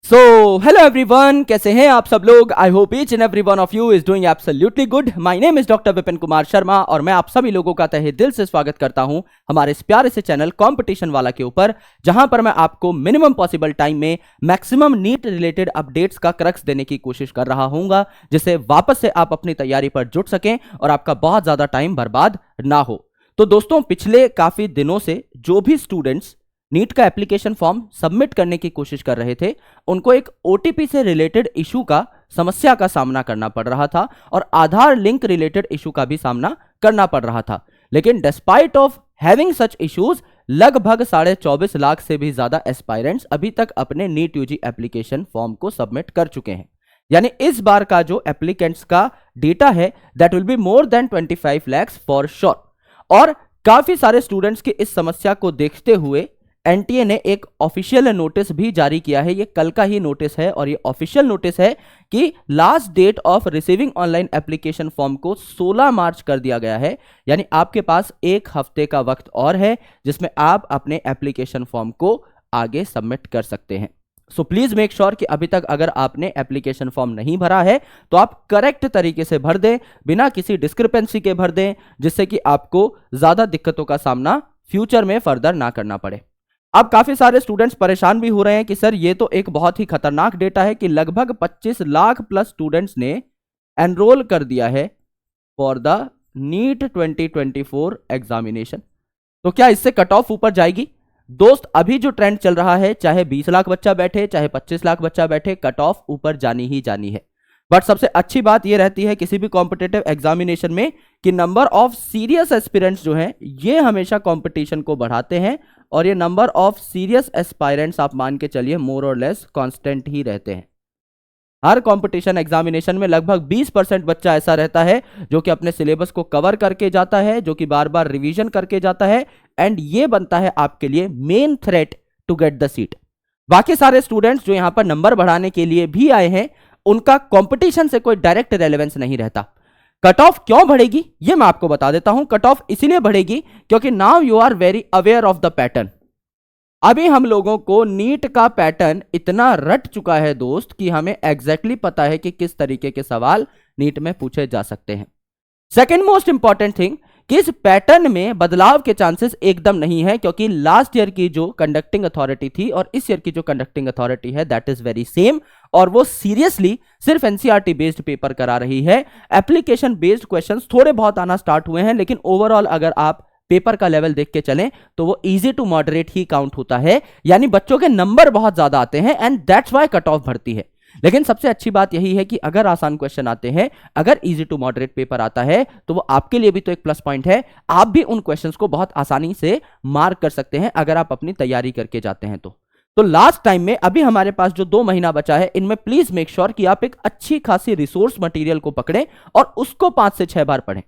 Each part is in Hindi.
सो हेलो एवरीवन, कैसे हैं आप सब लोग। I hope each and every one of you is doing absolutely good. My name is doctor Vipin Kumar Sharma और मैं आप सभी लोगों का तहे दिल से स्वागत करता हूं हमारे इस प्यारे से चैनल कंपटीशन वाला के ऊपर, जहां पर मैं आपको मिनिमम पॉसिबल टाइम में मैक्सिमम नीट रिलेटेड अपडेट्स का क्रक्स देने की कोशिश कर रहा हूंगा, जिससे वापस से आप अपनी तैयारी पर जुट सकें और आपका बहुत ज्यादा टाइम बर्बाद ना हो। तो दोस्तों, पिछले काफी दिनों से जो भी स्टूडेंट्स नीट का एप्लीकेशन फॉर्म सबमिट करने की कोशिश कर रहे थे, उनको एक ओटीपी से रिलेटेड इशू का समस्या का सामना करना पड़ रहा था और आधार लिंक रिलेटेड इशू का भी सामना करना पड़ रहा था। लेकिन despite of having such issues, लगभग 24.5 लाख से भी ज्यादा एस्पायरेंट्स अभी तक अपने नीट यूजी एप्लीकेशन फॉर्म को सबमिट कर चुके हैं। यानी इस बार का जो एप्लीकेंट्स का डेटा है that will be more then 25 lakhs for sure. और काफी सारे स्टूडेंट्स की इस समस्या को देखते हुए एनटीए ने एक ऑफिशियल नोटिस भी जारी किया है। ये कल का ही नोटिस है और ये ऑफिशियल नोटिस है कि last date of receiving online application form को 16 मार्च कर दिया गया है। यानी आपके पास एक हफ्ते का वक्त और है जिसमें आप अपने एप्लीकेशन फॉर्म को आगे सबमिट कर सकते हैं। सो प्लीज मेक श्योर कि अभी तक अगर आपने एप्लीकेशन फॉर्म नहीं भरा है तो आप करेक्ट तरीके से भर दें, बिना किसी डिस्क्रिपेंसी के भर दें, जिससे कि आपको ज्यादा दिक्कतों का सामना फ्यूचर में फर्दर ना करना पड़े। अब काफी सारे स्टूडेंट्स परेशान भी हो रहे हैं कि सर ये तो एक बहुत ही खतरनाक डेटा है कि लगभग 25 लाख प्लस स्टूडेंट्स ने एनरोल कर दिया है फॉर द नीट 2024 एग्जामिनेशन। तो क्या इससे कट ऑफ ऊपर जाएगी? दोस्त, अभी जो ट्रेंड चल रहा है, चाहे 20 लाख बच्चा बैठे चाहे 25 लाख बच्चा बैठे, कट ऑफ ऊपर जानी ही जानी है। बट सबसे अच्छी बात यह रहती है किसी भी कॉम्पिटिटिव एग्जामिनेशन में कि नंबर ऑफ सीरियस एस्पिरेंट्स जो हैं ये हमेशा कंपटीशन को बढ़ाते हैं और ये नंबर ऑफ सीरियस एस्पायरेंट्स आप मान के चलिए मोर और लेस कांस्टेंट ही रहते हैं। हर कंपटीशन एग्जामिनेशन में लगभग 20% बच्चा ऐसा रहता है जो कि अपने सिलेबस को कवर करके जाता है, जो कि बार बार रिवीजन करके जाता है, एंड ये बनता है आपके लिए main threat to get the seat. बाकी सारे स्टूडेंट्स जो यहां पर नंबर बढ़ाने के लिए भी आए हैं, उनका कंपटीशन से कोई डायरेक्ट रेलेवेंस नहीं रहता। कट ऑफ क्यों बढ़ेगी ये मैं आपको बता देता हूं। कट ऑफ इसलिए बढ़ेगी क्योंकि now you are very aware of the pattern. अभी हम लोगों को नीट का पैटर्न इतना रट चुका है दोस्त कि हमें एग्जैक्टली पता है कि किस तरीके के सवाल नीट में पूछे जा सकते हैं। सेकेंड मोस्ट इंपॉर्टेंट थिंग कि इस पैटर्न में बदलाव के चांसेस एकदम नहीं है, क्योंकि लास्ट ईयर की जो कंडक्टिंग अथॉरिटी थी और इस ईयर की जो कंडक्टिंग अथॉरिटी है दैट इज वेरी सेम, और वो सीरियसली सिर्फ एनसीईआरटी बेस्ड पेपर करा रही है। एप्लीकेशन बेस्ड क्वेश्चंस थोड़े बहुत आना स्टार्ट हुए हैं, लेकिन ओवरऑल अगर आप पेपर का लेवल देख के चलें तो वो इजी टू मॉडरेट ही काउंट होता है। यानी बच्चों के नंबर बहुत ज्यादा आते हैं and that's why cut off बढ़ती है। लेकिन सबसे अच्छी बात यही है कि अगर आसान क्वेश्चन आते हैं, अगर इजी टू मॉडरेट पेपर आता है, तो वो आपके लिए भी तो एक प्लस पॉइंट है। आप भी उन क्वेश्चंस को बहुत आसानी से मार्क कर सकते हैं अगर आप अपनी तैयारी करके जाते हैं तो लास्ट टाइम में अभी हमारे पास जो 2 महीना बचा है, इनमें प्लीज मेक श्योर कि आप एक अच्छी खासी रिसोर्स मटेरियल को पकड़ें और उसको 5 से 6 बार पढ़ें।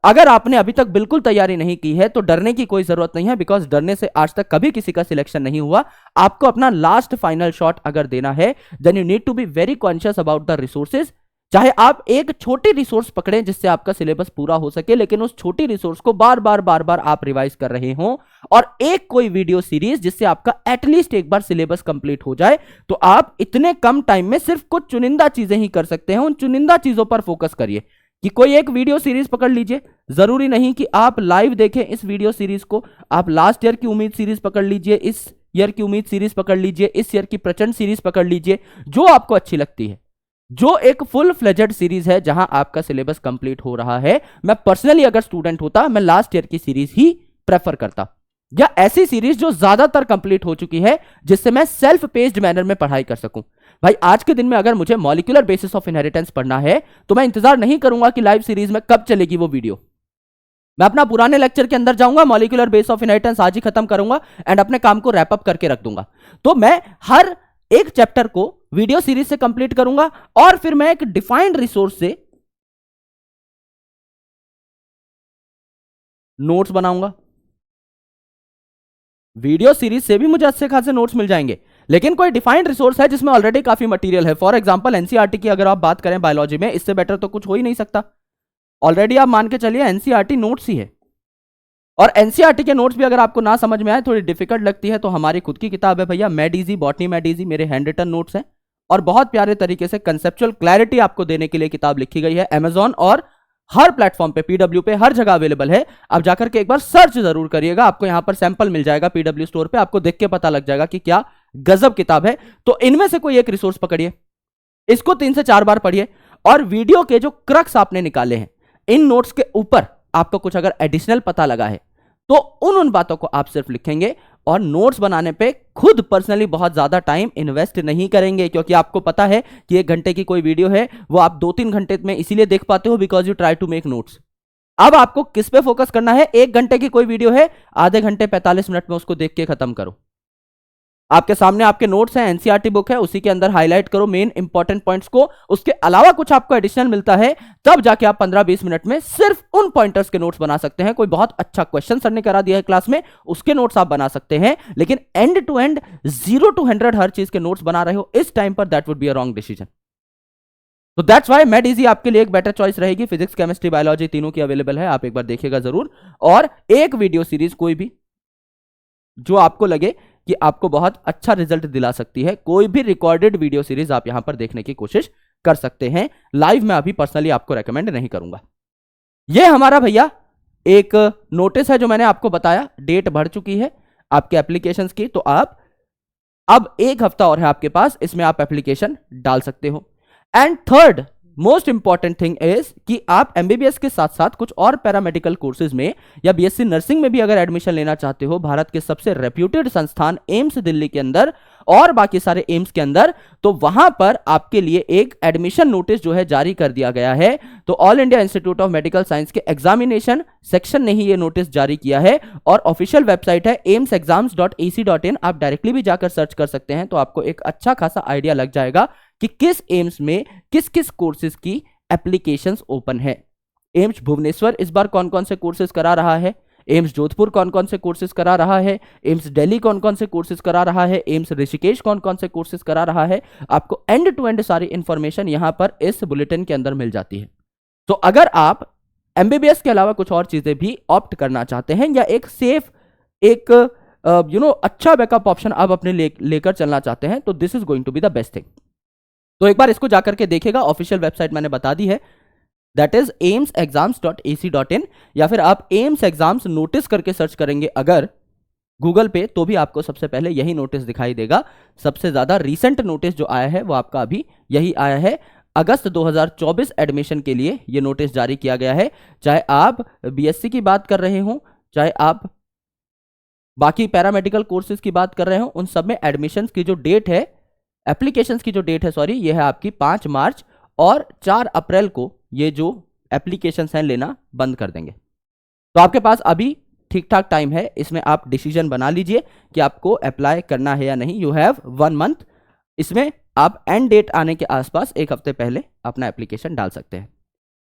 अगर आपने अभी तक बिल्कुल तैयारी नहीं की है तो डरने की कोई जरूरत नहीं है, बिकॉज डरने से आज तक कभी किसी का सिलेक्शन नहीं हुआ। आपको अपना लास्ट फाइनल शॉट अगर देना है then you need to be very conscious about the resources. चाहे आप एक छोटी रिसोर्स पकड़ें जिससे आपका सिलेबस पूरा हो सके, लेकिन उस छोटी रिसोर्स को बार बार आप रिवाइज कर रहे हो, और एक कोई वीडियो सीरीज जिससे आपका एटलीस्ट एक बार सिलेबस कंप्लीट हो जाए। तो आप इतने कम टाइम में सिर्फ कुछ चुनिंदा चीजें ही कर सकते हैं। उन चुनिंदा चीजों पर फोकस करिए कि कोई एक वीडियो सीरीज पकड़ लीजिए। जरूरी नहीं कि आप लाइव देखें इस वीडियो सीरीज को, आप लास्ट ईयर की उम्मीद सीरीज पकड़ लीजिए, इस ईयर की उम्मीद सीरीज पकड़ लीजिए, इस ईयर की प्रचंड सीरीज पकड़ लीजिए, जो आपको अच्छी लगती है, जो एक फुल फ्लेजेड सीरीज है जहां आपका सिलेबस कंप्लीट हो रहा है। मैं पर्सनली अगर स्टूडेंट होता, मैं लास्ट ईयर की सीरीज ही प्रेफर करता, या ऐसी सीरीज जो ज्यादातर कंप्लीट हो चुकी है, जिससे मैं सेल्फ पेस्ड मैनर में पढ़ाई कर सकूं। भाई आज के दिन में अगर मुझे मॉलिक्यूलर बेसिस ऑफ इनहेरिटेंस पढ़ना है तो मैं इंतजार नहीं करूंगा कि लाइव सीरीज में कब चलेगी वो वीडियो। मैं अपना पुराने लेक्चर के अंदर जाऊंगा, मॉलिक्यूलर बेस ऑफ इनहेरिटेंस आज ही खत्म करूंगा एंड अपने काम को रैप अप करके रख दूंगा। तो मैं हर एक चैप्टर को वीडियो सीरीज से कंप्लीट करूंगा और फिर मैं एक डिफाइंड रिसोर्स से नोट्स बनाऊंगा। वीडियो सीरीज से भी मुझे अच्छे खासे नोट्स मिल जाएंगे, लेकिन कोई डिफाइंड रिसोर्स है जिसमें ऑलरेडी काफी मटेरियल है। फॉर एग्जांपल एनसीईआरटी की अगर आप बात करें बायोलॉजी में, इससे बेटर तो कुछ हो ही नहीं सकता। ऑलरेडी आप मान के चलिए एनसीईआरटी नोट्स ही है। और एनसीईआरटी के नोट्स भी अगर आपको ना समझ में आए, थोड़ी डिफिकल्ट लगती है, तो हमारी खुद की किताब है भैया, mad easy botany mad easy, मेरे हैंड रिटन नोट्स हैं और बहुत प्यारे तरीके से कंसेप्चुअल क्लैरिटी आपको देने के लिए किताब लिखी गई है। अमेजॉन और हर प्लेटफॉर्म पे, पीडब्ल्यू पे, हर जगह अवेलेबल है। आप जाकर के एक बार सर्च जरूर करिएगा, आपको यहां पर सैंपल मिल जाएगा पीडब्ल्यू स्टोर पे, आपको देख के पता लग जाएगा कि क्या गजब किताब है। तो इनमें से कोई एक रिसोर्स पकड़िए, इसको 3 से 4 बार पढ़िए और वीडियो के जो क्रक्स आपने निकाले हैं, इन नोट्स के ऊपर आपको कुछ अगर एडिशनल पता लगा है तो उन बातों को आप सिर्फ लिखेंगे और नोट्स बनाने पे खुद पर्सनली बहुत ज्यादा टाइम इन्वेस्ट नहीं करेंगे, क्योंकि आपको पता है कि 1 घंटे की कोई वीडियो है वो आप 2-3 घंटे में इसीलिए देख पाते हो because you try to make notes. अब आपको किस पे फोकस करना है? 1 घंटे की कोई वीडियो है, आधे घंटे 45 मिनट में उसको देख के खत्म करो। आपके सामने आपके नोट्स हैं, एनसीईआरटी बुक है, उसी के अंदर हाईलाइट करो मेन इंपॉर्टेंट पॉइंट्स को। उसके अलावा कुछ आपको एडिशनल मिलता है, तब जाके आप 15-20 मिनट में सिर्फ उन पॉइंटर्स के नोट्स बना सकते हैं। कोई बहुत अच्छा क्वेश्चन सर ने करा दिया है क्लास में, उसके नोट्स आप बना सकते हैं, लेकिन एंड टू एंड 0 to 100 हर चीज के नोट्स बना रहे हो इस टाइम पर, that would be a wrong decision. तो दैट्स व्हाई मैड इजी आपके लिए एक बेटर चॉइस रहेगी। फिजिक्स, केमिस्ट्री, बायोलॉजी तीनों की अवेलेबल है, आप एक बार देखिएगा जरूर। और एक वीडियो सीरीज कोई भी जो आपको लगे कि आपको बहुत अच्छा रिजल्ट दिला सकती है, कोई भी रिकॉर्डेड वीडियो सीरीज आप यहां पर देखने की कोशिश कर सकते हैं। लाइव में अभी पर्सनली आपको रेकमेंड नहीं करूंगा। यह हमारा भैया एक नोटिस है जो मैंने आपको बताया, डेट बढ़ चुकी है आपके एप्लीकेशंस की, तो आप अब 1 हफ्ता और है आपके पास, इसमें आप एप्लीकेशन डाल सकते हो। And third most important thing is कि आप एमबीबीएस के साथ साथ कुछ और पैरामेडिकल कोर्सेज में या बीएससी नर्सिंग में भी अगर एडमिशन लेना चाहते हो, भारत के सबसे रेप्यूटेड संस्थान एम्स दिल्ली के अंदर और बाकी सारे एम्स के अंदर, तो वहां पर आपके लिए एक एडमिशन नोटिस जो है जारी कर दिया गया है। तो all India institute of medical science के एग्जामिनेशन सेक्शन ने ही ये नोटिस जारी किया है और ऑफिशियल वेबसाइट है aimsexams.ac.in, आप डायरेक्टली भी जाकर सर्च कर सकते हैं, तो आपको एक अच्छा खासा आइडिया लग जाएगा कि किस एम्स में किस किस कोर्सेज की एप्लीकेशंस ओपन है। एम्स भुवनेश्वर इस बार कौन कौन से कोर्सेज करा रहा है, एम्स जोधपुर कौन कौन से कोर्सेज करा रहा है, एम्स दिल्ली कौन कौन से कोर्सेज करा रहा है, एम्स ऋषिकेश कौन कौन से कोर्सेज करा रहा है, आपको एंड टू एंड सारी इंफॉर्मेशन यहां पर इस बुलेटिन के अंदर मिल जाती है। तो अगर आप एमबीबीएस के अलावा कुछ और चीजें भी ऑप्ट करना चाहते हैं या एक सेफ, एक अच्छा बैकअप ऑप्शन आप अपने लेकर चलना चाहते हैं, तो this is going to be the best thing. तो एक बार इसको जाकर के देखिएगा, ऑफिशियल वेबसाइट मैंने बता दी है, दैट इज aimsexams.ac.in, या फिर आप एम्स एग्जाम्स नोटिस करके सर्च करेंगे अगर गूगल पे, तो भी आपको सबसे पहले यही नोटिस दिखाई देगा। सबसे ज्यादा रीसेंट नोटिस जो आया है वो आपका अभी यही आया है, अगस्त 2024 एडमिशन के लिए ये नोटिस जारी किया गया है। चाहे आप बीएससी की बात कर रहे हो, चाहे आप बाकी पैरामेडिकल कोर्सेज की बात कर रहे हो, उन सब में एडमिशन की जो डेट है, एप्लीकेशंस की जो डेट है सॉरी, ये है आपकी 5 मार्च और 4 अप्रैल को ये जो एप्लीकेशंस हैं लेना बंद कर देंगे। तो आपके पास अभी ठीक ठाक टाइम है, इसमें आप डिसीजन बना लीजिए कि आपको अप्लाई करना है या नहीं। यू हैव 1 मंथ, इसमें आप एंड डेट आने के आसपास 1 हफ्ते पहले अपना एप्लीकेशन डाल सकते हैं।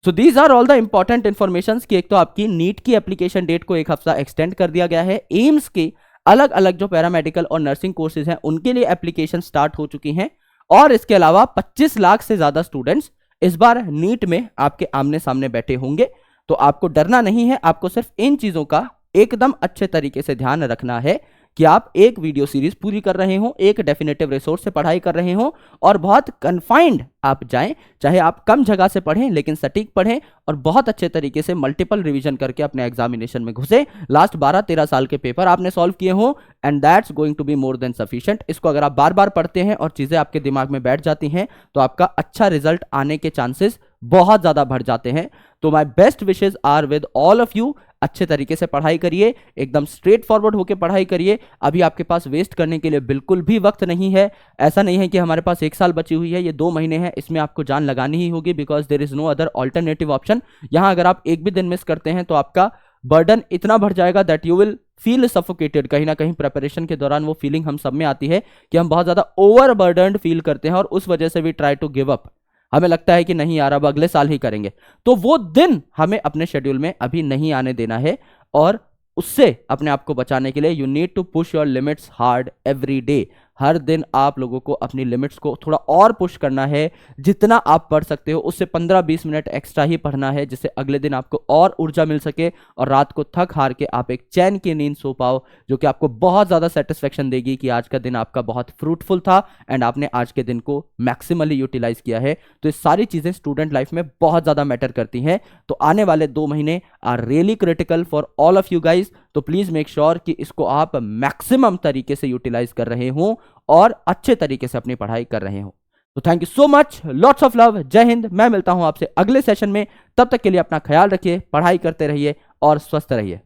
So these are all the important informations कि एक तो आपकी नीट की एप्लीकेशन डेट को 1 हफ्ता एक्सटेंड कर दिया गया है, एम्स की अलग अलग जो पैरामेडिकल और नर्सिंग कोर्सेज हैं उनके लिए एप्लीकेशन स्टार्ट हो चुकी हैं, और इसके अलावा 25 लाख से ज्यादा स्टूडेंट्स इस बार नीट में आपके आमने सामने बैठे होंगे। तो आपको डरना नहीं है, आपको सिर्फ इन चीजों का एकदम अच्छे तरीके से ध्यान रखना है कि आप एक वीडियो सीरीज पूरी कर रहे हो, एक डेफिनेटिव रिसोर्स से पढ़ाई कर रहे हो और बहुत कन्फाइंड आप जाएं, चाहे आप कम जगह से पढ़ें लेकिन सटीक पढ़ें और बहुत अच्छे तरीके से मल्टीपल रिवीजन करके अपने एग्जामिनेशन में घुसे। लास्ट 12-13 साल के पेपर आपने सॉल्व किए हो and that's going to be more than sufficient. इसको अगर आप बार बार पढ़ते हैं और चीजें आपके दिमाग में बैठ जाती हैं तो आपका अच्छा रिजल्ट आने के चांसेस बहुत ज्यादा बढ़ जाते हैं। तो my best wishes are with all of you, अच्छे तरीके से पढ़ाई करिए, एकदम स्ट्रेट फॉरवर्ड होकर पढ़ाई करिए। अभी आपके पास वेस्ट करने के लिए बिल्कुल भी वक्त नहीं है। ऐसा नहीं है कि हमारे पास 1 साल बची हुई है, ये 2 महीने हैं, इसमें आपको जान लगानी ही होगी because there is no other alternative option. यहां अगर आप एक भी दिन मिस करते हैं तो आपका बर्डन इतना बढ़ जाएगा that you will feel suffocated. कहीं ना कहीं प्रिपरेशन के दौरान वो फीलिंग हम सब में आती है कि हम बहुत ज्यादा ओवर बर्डनड फील करते हैं और उस वजह से we try to give up. हमें लगता है कि नहीं यार अब अगले साल ही करेंगे, तो वो दिन हमें अपने शेड्यूल में अभी नहीं आने देना है और उससे अपने आप को बचाने के लिए you need to push your limits hard every day. हर दिन आप लोगों को अपनी लिमिट्स को थोड़ा और पुश करना है। जितना आप पढ़ सकते हो उससे 15-20 मिनट एक्स्ट्रा ही पढ़ना है, जिससे अगले दिन आपको और ऊर्जा मिल सके और रात को थक हार के आप एक चैन की नींद सो पाओ, जो कि आपको बहुत ज़्यादा सेटिस्फेक्शन देगी कि आज का दिन आपका बहुत फ्रूटफुल था एंड आपने आज के दिन को मैक्सिमली यूटिलाइज किया है। तो ये सारी चीज़ें स्टूडेंट लाइफ में बहुत ज़्यादा मैटर करती हैं। तो आने वाले 2 महीने are really critical for all of you guys. तो प्लीज़ मेक श्योर कि इसको आप मैक्सिमम तरीके से यूटिलाइज कर रहे हो और अच्छे तरीके से अपनी पढ़ाई कर रहे हो। तो thank you so much, lots of love, जय हिंद। मैं मिलता हूं आपसे अगले सेशन में, तब तक के लिए अपना ख्याल रखिए, पढ़ाई करते रहिए और स्वस्थ रहिए।